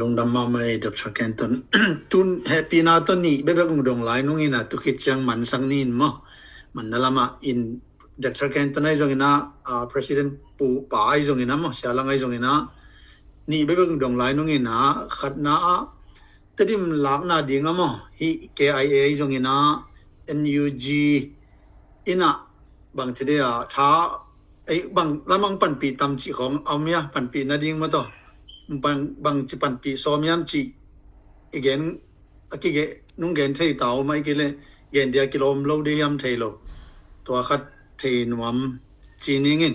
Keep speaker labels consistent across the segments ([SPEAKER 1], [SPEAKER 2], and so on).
[SPEAKER 1] ลงดำมาไม่ดับชักแคนตัน ตุนแฮปปี้นาตันนี่เบบกงดงไลนุ่งอินะตุคิดจังมันสังนินมั้งมันนั่นละมาอินดับชักแคนตันไอ้จงอินะpresident ปูป่าไอ้จงอินะมั้งเสียหลังไอ้จงอินะนี่เบบกงดงไลนุ่งอินะขัดน้าแต่ดิมหลักน่าดีงั้นมั้งฮี KIA ไอ้จงอินะ NUG อินะบางทีเดียท้าไอ้บางละมังปันปีตามจีของเอาเมียปันปีนาดิ่งมาต่อบางจิปันปีซอมยามจีอีเกนกิเกนุ่งเกนเทยเตาไม่กิเลเกนเดียกิโลมโลเดียมเทโลตัวคัดเทนวมจีนิงิน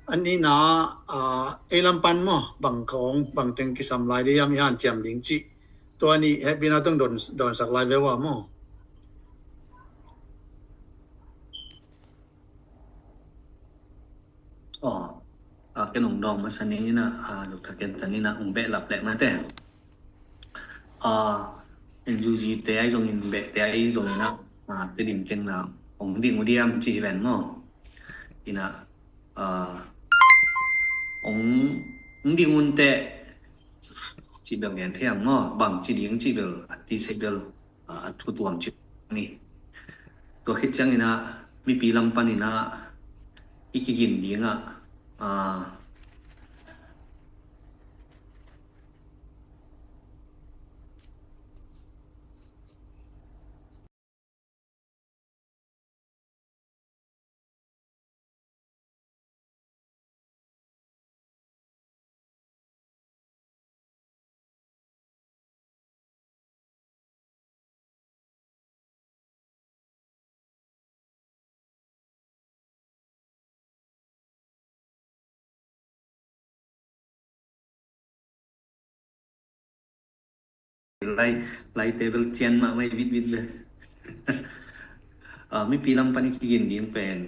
[SPEAKER 1] อันนี้นะเอลัมปันมั้งบางของบางเต็งกิสำลายเดียมยานเจียมลิงจีตัวนี้แฮปปี้นะต้องโดนสักลายเวว่ามั้ง
[SPEAKER 2] cái nồng đòn mà sânนี้นะลูกตะเก็นตันนี้นะเบะหลับแหลกมาแต่NUG แต่ไอ้จงอินเบะแต่ไอ้จงนะตะดิ่มเจงนะดิ่งวเดียมจีแวนเนาะอีนะดิ่งอุนแต่จีแบบแหวนเทียมเนาะบางจีดิ่งจีเบลตีเซเบลทุตัวมจีนี่ตัวคิดจังนี่นะมีปีลำปันนี่นะอีกกินดิ่งไล่เตเบิลเจียนมาไม่วิดเลยมีปีลำปันอีกกินดิ่งเป็น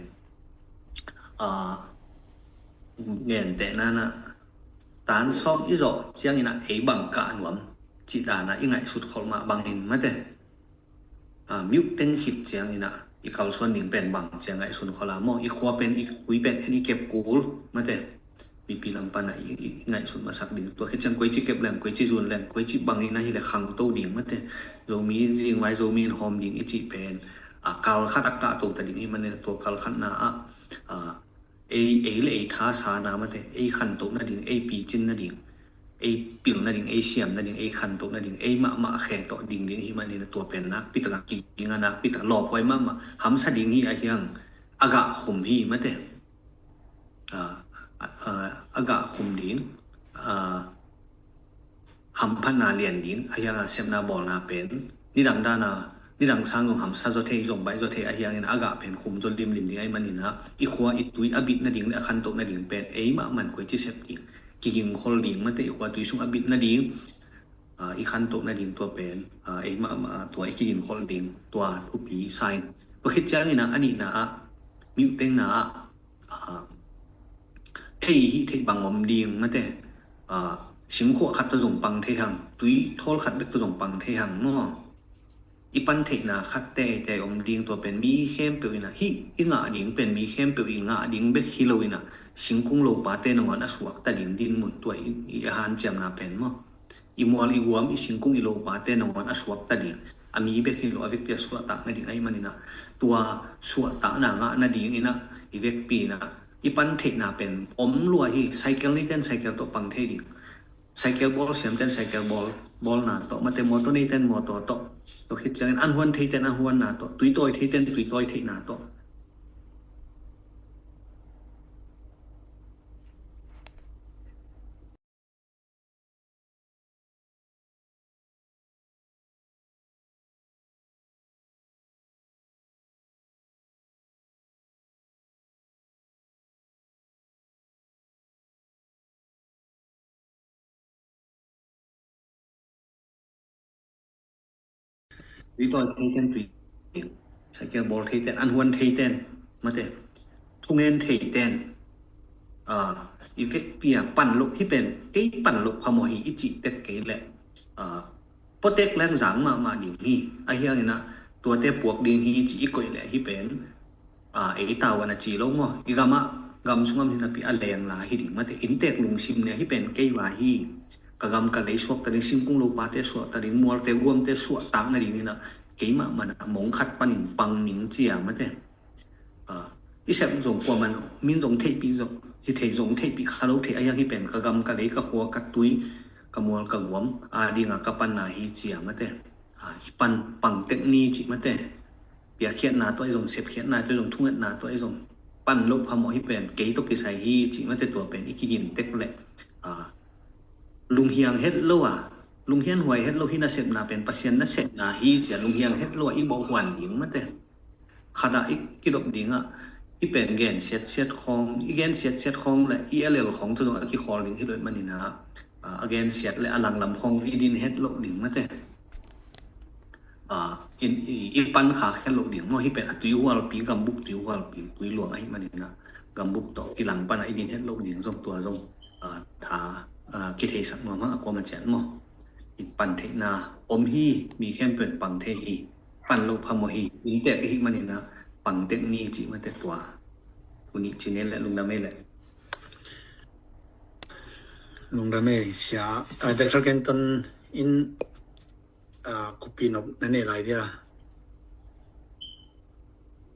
[SPEAKER 2] เงินแต่นั่นนะตานซ้อมอีจอเจียงนี่นะไอ้บังกะหนวมจิตานะอีไงสุดขอมาบางเห็นมาแต่มิวเต็งหิบเจียงนี่นะอีเขาส่วนดิ่งเป็นบังเจียงไงสุดขอลามออีขวเป็นอีคุยเป็นอีเก็บกูลมาแต่มีปีลำปันอีไงสุดมาสักดิ่งตัวคือจังกวยจิเก็บแหลมกวยจิจุนแหลมกวยจิบังนี่นะที่แหละขังโตดิ่งมาแต่โซมีจริงไว้โซมีหอมดิ่งอีจิเป็นกาลคัดอากาศตัวแต่ดิ่งนี่มันเนี่ยตัวกาลคัดนะเอเลยท้าสานามาแต่ขันตกนะดิ่งปีจินนะดิ่งปิ่งนะดิ่งเสียมนะดิ่งขันตกนะดิ่งมะแขกต่อดิ่งที่มันเนี่ยตัวเป็นนักปิตะกีงนะปิตะหลอกไว้มาหำซะดิ่งนี่ไอ้ยังอากาขุมฮีมาแต่อากาขุมดิ่งหำพันนาเลียนดิ่งไอ้ยังเสียมนาบอลนาเป็นนี่ดังด้านานี่ดังสร้างของหำซะโจเทจงไปโจเทไอ้ยังอากาเป็นขุมจนริมดิ่งไอ้มันนี่นะอีขวาอีตุยอบิดนะดิ่งและขันตกนะดิ่งเป็นมะมันกวยจิเสพดิ่งกิงคนดิ่งมาแต่อีกว่าตุยซุงอบิดนะดิ่งอีขันตกนะดิ่งตัวเป็นมาตัวกิงคนดิ่งตัวทุปีไซน์ก็คิดจังนี่นะอันนี้นะมิวเต็งนะฮิเทบังอมดิ่งมาแต่สิงขวขัดตะจงปังเทหังตุยโทลขัดเบกตะจงปังเทหังเนาะอีปันเทนะขัดแต่อมดิ่งตัวเป็นมีเข้มเปียวนะอีงะดิ่งเป็นมีเข้มเปียวอีงะดิ่งเบกฮิโลวินะสิงคุงโลปาเตนวันอสวกตะดิ่งดินหมุนตัวอีอาหารจำนาเป็นมั้งอีมวลอีวมอีสิงคุงอีโลปาเตนวันอสวกตะดิ่งมีเบกฮิโลอเวกเปียสวตะนะดิ่งไอ้มันนี่นะตัวสวตะนางะนะดิ่งอีนะอีเวกปีนะอีปันเทนะเป็นอมลัวฮีไซเคิลนี่เต้นไซเคิลตัวปังเทดิ่งไซเคิลบอลเสียมเต้นไซเคิลบอลนาต่อมาเตมอตัวนี้เต้นมอตัวคิดจังอันฮวนเทเต้นอันฮวนนาต่อตุยตัวเทเต้นตุยตัวเทนาต่อวิตอยเทเทนตุยไซเคิลบอลเทเทนอันฮวนเทเทนมาแต่ทุงเงินเทเทนอีเฟกเปียปั่นลุกที่เป็นปั่นลุกพมหิอิจิเตเกแหละโปเต็กแรงสังมาดิ่งฮีไอ้เหี้ยนี่นะตัวเตปวกดิ่งฮีจิอีกอยแหละที่เป็นตาวันจีลงมั้งอีกามะกำสุงมหินะปีอันแรงลาฮีดิ่งมาแต่อินเตกลุงซิมเนี่ยที่เป็นเกยวาฮี kagam ka lei suak ta ding singkung lo pa te suak ta ding mual te guam te suak tang na ding ni na keima man mong khat panin pang ning chia ma te i sep jong kwa man min jong thei pi jong hi thei jong thei pi khalo thei aya hi pen kagam ka lei ka kho ka tui ka mual ka guam a dinga ka pan na hi chia ma te hi pan pang tek ni chi ma te pia khiat na to ai jong sep khiat na to jong thungat na to ai jong pan lo pha mo hi pen ke to ki sai hi chi ma te to pen i ki hin tek le lung hiang het lo lung hian huai het lo hi na sep na pen pasien na sep na hi chia lung hiang het lo i bo hwan ding ma te khada ik ki dok dinga i pen gen set khong i gen set khong le i alel khong to dong ki khol ding hi loi manina again set le alang lam khong i din het lo ding ma te in i pan kha khen lo ding mo hi pen atui wal pi gambuk tiu wal pi tui luang ai manina gambuk to ki lang pan i din het lo ding jong tua jong tha ki thei sak mo ma ko ma chen mo in pan thei na om hi mi khem pen pang thei hi pan lo pha mo hi in te hi manina pang tek ni chi ma te tua uni chinen le lung na me le
[SPEAKER 1] lung da me sia Dr. Kenton in kupinop na ne lai dia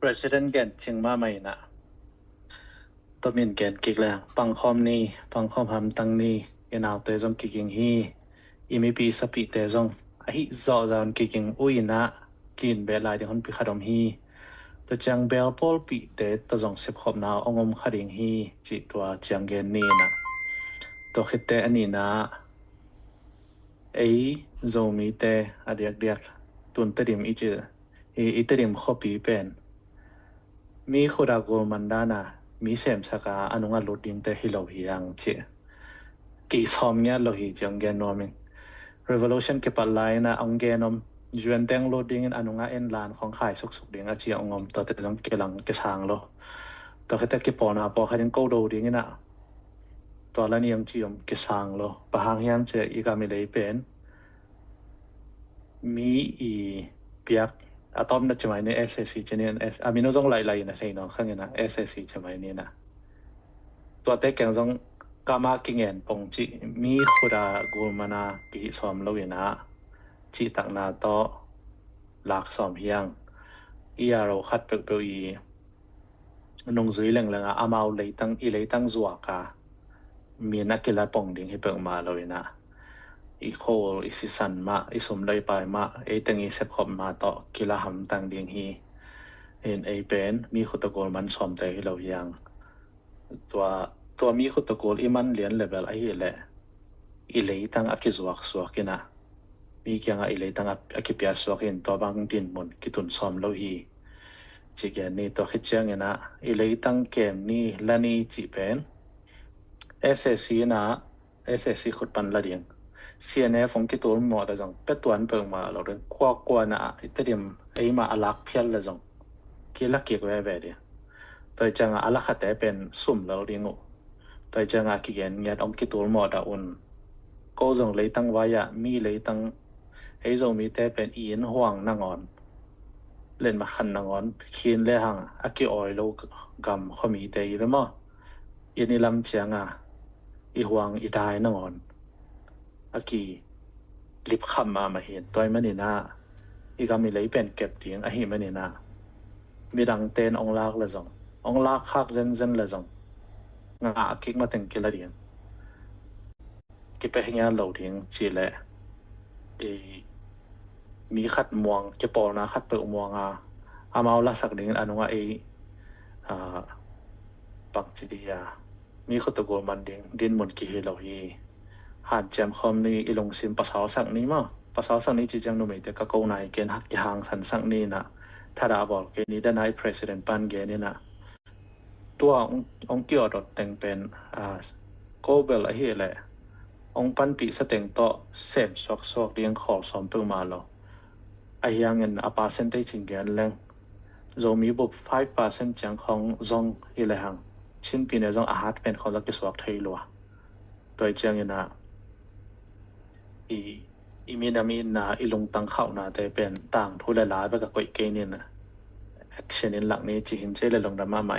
[SPEAKER 3] President gen chingma mai na to min gen kik la pang khom ni pang khom ham tang ni inaw te jong kiking hi imi pi sapi te jong a hi zo zan kiking uina kin be lai de hon pi khadom hi to chang bel pol pi te to jong sep khop na ongom khading hi chi twa chang gen ni na to khite ani na ei zomi te adiak tun tadim ichi i tadim khopi pen mi khoda gol mandana mi sem saka anunga loading te hilo hiang che ki somnya lo hi jang gen nomin revolution ke palai na anggenom juan teng loading in anunga en lan khong khai suk ding a chi angom to te jang ke lang ke sang lo to khata ke pona po kharin ko do ding na to la niam chi om ke sang lo pahang hiam che i ga mi lei pen mi i piak atom na chmai ne SSC chenen amino jong lai na thei no khangena SSC chmai ni na to te keng jong kama kingen pong chi mi khuda gulmana ki som lo ina chi tak na to lak som hiang ia ro khat pek pe i nong zui leng amau leitang zuwa ka mi na kila pong ding hi pek ma lo ina i khol i sisan ma i som lai pai ma e tengi sep khop ma to kila ham tang ding hi en e pen mi khutagol man som te hi lo hiangตัวมีขุตะโกลอีมันเลียนเลเวลไอ้แหละอีเลยตั้งอากิสวักสวกินะมีเกียงอีเลยตั้งอากิเปียสวกินตัวบางดินมนกิตุนซ้อมโลหีจิเกนี่ตัวคิดเจียงนะอีเลยตั้งเกมนี่และนี่จิเป็น SSC นะ SSC ขุดปันละเดียง CNF ฟงกิตุนหมดละจังเป็ดตัวนั้นเปิงมาเราเรื่องกว่านะไอ้เตรียมไอ้มาอลักเพี้ยนละจังกิลักเกี่ยวกับแบบเดียตัวจังอลักขัดแต่เป็นสุ่มเราเรียงตัวจังอากิเกนยัดอมกิตุลหมดอุ่นก็จงเลยตั้งไว้มีเลยตั้งไอ้จงมีแต่เป็นอีนห่วงนางอนเล่นมาขันนางอนคีนเลยหังอากิออยโลกำเขามีแต่อีแล้วมั้งยันนี่ลำเชียงอีห่วงอีตายนางอนอากิลิบคำมาเห็นตัวมันนี่นะอีกามีเลยเป็นเก็บเลี้ยงอาหิมันนี่นะมีดังเต้นองลากเลยจงองลากคักเซนเลยจงงาคิกมาถึงกิลเดียนกิไปให้งานเหล่าทิ้งจีแหละมีขัดมวงจะปอนะขัดเปิดมวงอามาละสักดิ้งอนุว่าปักจีดียมีขุตะโกมันดินหมุนกี่เหล่าฮีหาดแจมคอมนี่อีลงซิมภาษาสักนี้มั้งภาษาสักนี้จีจังนุ่มแต่ก็เกาหนเกณฑ์หักกี่หางสันสักนี้นะถ้าดาบอกเกณฑ์นี้ได้นาย President ปันเกณฑ์นี่นะตัวองเกี่ยวดอดแต่งเป็นโกเบลไอ้แหละองปันปีสเต็งโตเซมสวกเรียงขอสอมเปิลมาแล้วไอ้ยังเงินอปาเซนต์ได้จริงแกนแรงโจมีบุบ 5% จังของจงอีเลยหังชิ้นปีในจงอาหารเป็นของจักรสวกไทยลัวโดยจังเงินอีมีนามีนาอีลงตังเข้านาแต่เป็นต่างทุเรศไปกับก๋วยเกนี่นะแอคชั่นในหลังนี้จีหินเจเลยลงดราม่าไหม